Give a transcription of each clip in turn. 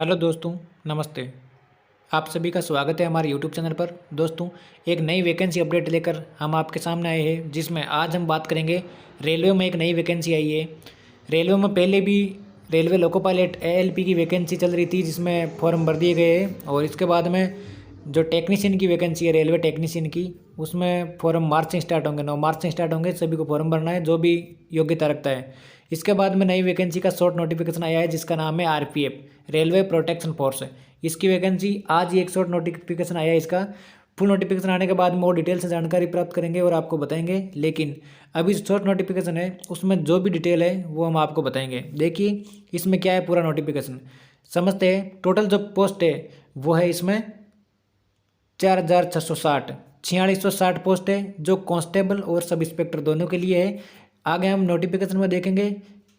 Hello दोस्तों, नमस्ते। आप सभी का स्वागत है हमारे यूट्यूब चैनल पर। दोस्तों, एक नई वैकेंसी अपडेट लेकर हम आपके सामने आए हैं, जिसमें आज हम बात करेंगे। रेलवे में एक नई वैकेंसी आई है। रेलवे में पहले भी रेलवे लोको पायलट एएलपी की वैकेंसी चल रही थी, जिसमें फॉर्म भर दिए गए हैं। और इसके बाद में जो टेक्नीशियन की वैकेंसी है, रेलवे टेक्नीशियन की, उसमें फॉर्म मार्च से स्टार्ट होंगे, 9 मार्च से स्टार्ट होंगे। सभी को फॉर्म भरना है जो भी योग्यता रखता है। इसके बाद में नई वैकेंसी का शॉर्ट नोटिफिकेशन आया है, जिसका नाम है आरपीएफ, रेलवे प्रोटेक्शन फोर्स। इसकी वैकेंसी आज ही एक शॉर्ट नोटिफिकेशन आया है। इसका फुल नोटिफिकेशन आने के बाद में और डिटेल से जानकारी प्राप्त करेंगे और आपको बताएंगे। लेकिन अभी जो शॉर्ट नोटिफिकेशन है, उसमें जो भी डिटेल है वो हम आपको बताएंगे। देखिए इसमें क्या है, पूरा नोटिफिकेशन समझते हैं। टोटल जो पोस्ट है वो है इसमें 4660, 4660 पोस्ट है, जो कांस्टेबल और सब इंस्पेक्टर दोनों के लिए है। आगे हम नोटिफिकेशन में देखेंगे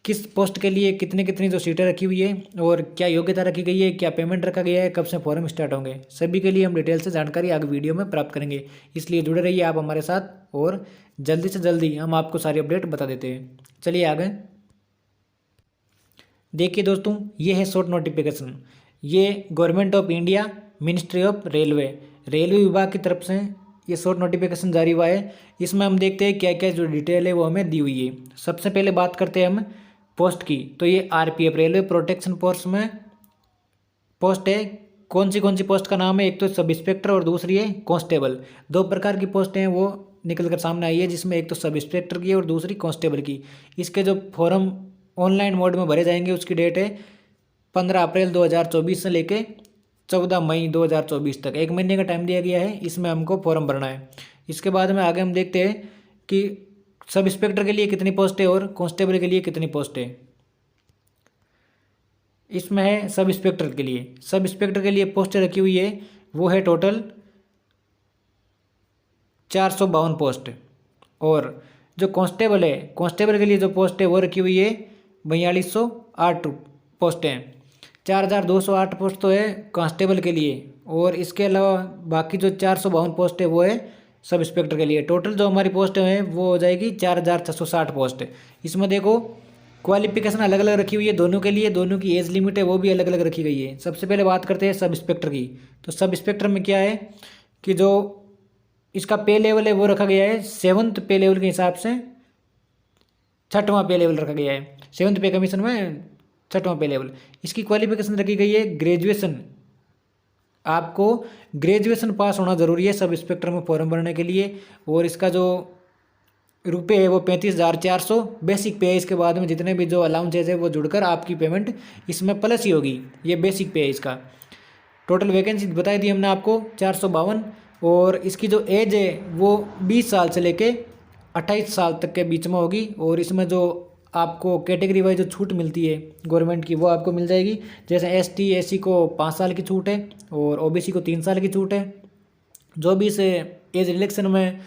किस पोस्ट के लिए कितनी कितनी जो सीटें रखी हुई है और क्या योग्यता रखी गई है, क्या पेमेंट रखा गया है, कब से फॉर्म स्टार्ट होंगे। सभी के लिए हम डिटेल से जानकारी आगे वीडियो में प्राप्त करेंगे। इसलिए जुड़े रहिए आप हमारे साथ, और जल्दी से जल्दी हम आपको सारी अपडेट बता देते हैं। चलिए आगे देखिए दोस्तों, ये है शॉर्ट नोटिफिकेशन। ये government of India, ministry of railway, railway विभाग की तरफ से ये शॉर्ट नोटिफिकेशन जारी हुआ है। इसमें हम देखते हैं क्या क्या जो डिटेल है वो हमें दी हुई है। सबसे पहले बात करते हैं हम पोस्ट की। तो ये आरपीएफ, रेलवे प्रोटेक्शन फोर्स में पोस्ट है। कौन सी पोस्ट का नाम है, एक तो सब इंस्पेक्टर और दूसरी है कांस्टेबल। दो प्रकार की पोस्ट हैं वो निकल कर सामने आई है, जिसमें एक तो सब इंस्पेक्टर की है और दूसरी कांस्टेबल की। इसके जो फॉर्म ऑनलाइन मोड में भरे जाएंगे, उसकी डेट है 15 अप्रैल 2024 से लेके 14 मई 2024 तक। 1 महीने का टाइम दिया गया है, इसमें हमको फॉर्म भरना है। इसके बाद में आगे हम देखते हैं कि सब इंस्पेक्टर के लिए कितनी पोस्ट है और कांस्टेबल के लिए कितनी पोस्ट है। इसमें है सब इंस्पेक्टर के लिए। सब इंस्पेक्टर के लिए पोस्ट रखी हुई है, वो है टोटल 452 पोस्ट। और जो कांस्टेबल है, कांस्टेबल के लिए जो पोस्ट है वो रखी हुई है 4208 पोस्ट हैं। 4208 पोस्ट तो है कांस्टेबल के लिए, और इसके अलावा बाकी जो 452 पोस्ट है वो है सब इंस्पेक्टर के लिए। टोटल जो हमारी पोस्ट है वो हो जाएगी 4660 पोस्ट। इसमें देखो क्वालिफिकेशन अलग अलग रखी हुई है दोनों के लिए, दोनों की एज लिमिट है वो भी अलग अलग रखी गई है। सबसे पहले बात करते हैं सब इंस्पेक्टर की। तो सब इंस्पेक्टर में क्या है कि जो इसका पे लेवल है वो रखा गया है 7th पे लेवल के हिसाब से, 6वां पे लेवल रखा गया है। 7th पे कमीशन में 6वां पे लेवल। इसकी क्वालिफिकेशन रखी गई है ग्रेजुएशन। आपको ग्रेजुएशन पास होना ज़रूरी है सब इंस्पेक्टर में फॉर्म भरने के लिए। और इसका जो रुपये है वो 35,400 बेसिक पे है। इसके बाद में जितने भी जो अलाउंसेज है वो जुड़कर आपकी पेमेंट इसमें प्लस ही होगी। ये बेसिक पे है इसका। टोटल वैकेंसी बताई दी हमने आपको 452। और इसकी जो एज है वो 20 साल से लेके 28 साल तक के बीच में होगी। और इसमें जो आपको कैटेगरी वाइज जो छूट मिलती है गवर्नमेंट की, वो आपको मिल जाएगी। जैसे एसटी एसी को 5 साल की छूट है और ओबीसी को 3 साल की छूट है। जो भी इसे एज रिलेक्शन में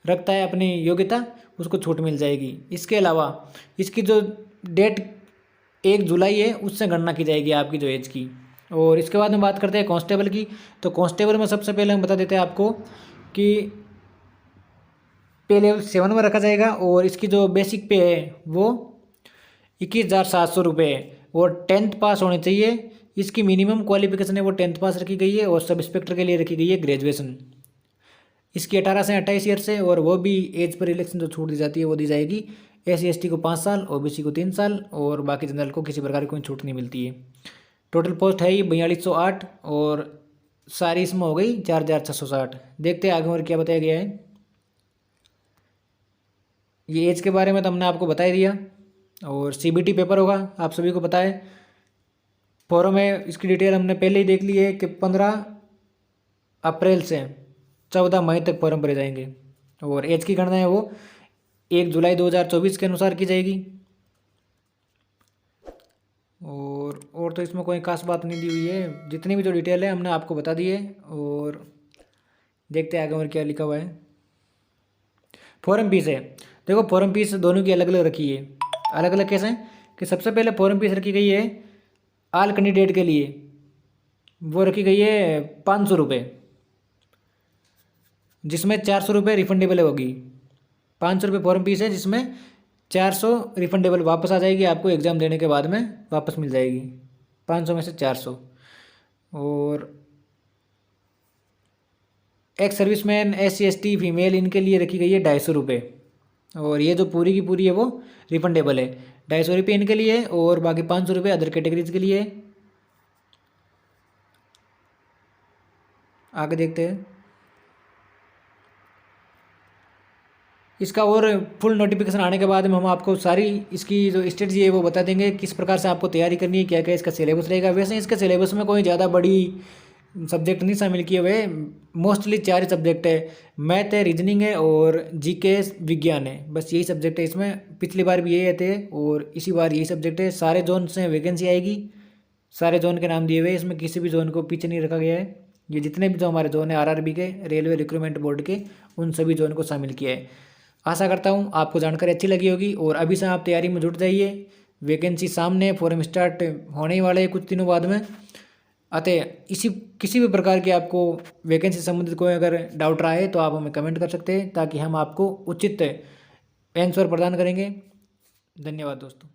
रखता है अपनी योग्यता, उसको छूट मिल जाएगी। इसके अलावा इसकी जो डेट 1 जुलाई है, उससे गणना की जाएगी आपकी जो एज की। और इसके बाद में बात करते हैं कांस्टेबल की। तो कांस्टेबल में सबसे पहले हम बता देते हैं आपको कि पे लेवल 7 में रखा जाएगा। और इसकी जो बेसिक पे है वो 21,700 रुपये है। और 10th पास होनी चाहिए। इसकी मिनिमम क्वालिफिकेशन है वो 10th पास रखी गई है। और सब इंस्पेक्टर के लिए रखी गई है ग्रेजुएशन। इसकी 18 से 28 ईयर से, और वो भी एज पर इलेक्शन जो छूट दी जाती है वो दी जाएगी। SC ST को 5 साल, OBC को 3 साल, और बाकी जनरल को किसी प्रकार की कोई छूट नहीं मिलती है। टोटल पोस्ट है ये 4208, और सारी इसमें हो गई 4660। देखते हैं आगे और क्या बताया गया है। ये एज के बारे में तो हमने आपको बता ही दिया। और CBT पेपर होगा, आप सभी को पता है। फॉर्म है, इसकी डिटेल हमने पहले ही देख ली है कि 15 अप्रैल से 14 मई तक फॉर्म भरे जाएंगे। और एज की गणना है वो 1 जुलाई 2024 के अनुसार की जाएगी। और तो इसमें कोई खास बात नहीं दी हुई है। जितनी भी जो डिटेल है हमने आपको बता दी है। और देखते हैं आगे और क्या लिखा हुआ है। फॉर्म फीस है, देखो फॉर्म फीस दोनों की अलग अलग रखी है। अलग अलग कैसे कि सबसे पहले फॉर्म फीस रखी गई है ऑल कैंडिडेट के लिए, वो रखी गई है 500 रुपये, जिसमें 400 रुपये रिफंडेबल होगी। 500 रुपये फॉर्म फीस है, जिसमें 400 रिफंडेबल वापस आ जाएगी आपको एग्ज़ाम देने के बाद में वापस मिल जाएगी। 500 में से 400। और ex serviceman, SC ST female, इनके लिए रखी गई है 250 रुपये। और ये जो पूरी की पूरी है वो रिफंडेबल है। 250 रुपये इनके लिए और बाकी 500 रुपये अदर कैटेगरीज के लिए। आगे देखते हैं इसका। और फुल नोटिफिकेशन आने के बाद में हम आपको सारी इसकी जो स्ट्रेटजी है वो बता देंगे, किस प्रकार से आपको तैयारी करनी है, क्या क्या इसका सिलेबस रहेगा। वैसे इसके सिलेबस में कोई ज़्यादा बड़ी सब्जेक्ट नहीं शामिल किए हुए, मोस्टली 4 ही सब्जेक्ट है। मैथ है, रीजनिंग है और जीके विज्ञान है, बस यही सब्जेक्ट है इसमें। पिछली बार भी यही थे और इसी बार यही सब्जेक्ट है। सारे जोन से वैकेंसी आएगी, सारे जोन के नाम दिए हुए, इसमें किसी भी जोन को पीछे नहीं रखा गया है। ये जितने भी जो हमारे जोन है RRB के, रेलवे रिक्रूटमेंट बोर्ड के, उन सभी जोन को शामिल किया है। आशा करता हूँ आपको जानकारी अच्छी लगी होगी और अभी से आप तैयारी में जुट जाइए। वैकेंसी सामने, फॉर्म स्टार्ट होने ही वाले हैं कुछ दिनों बाद में। अतः किसी भी प्रकार की आपको वैकेंसी संबंधित कोई अगर डाउट रहा है तो आप हमें कमेंट कर सकते हैं, ताकि हम आपको उचित आंसर प्रदान करेंगे। धन्यवाद दोस्तों।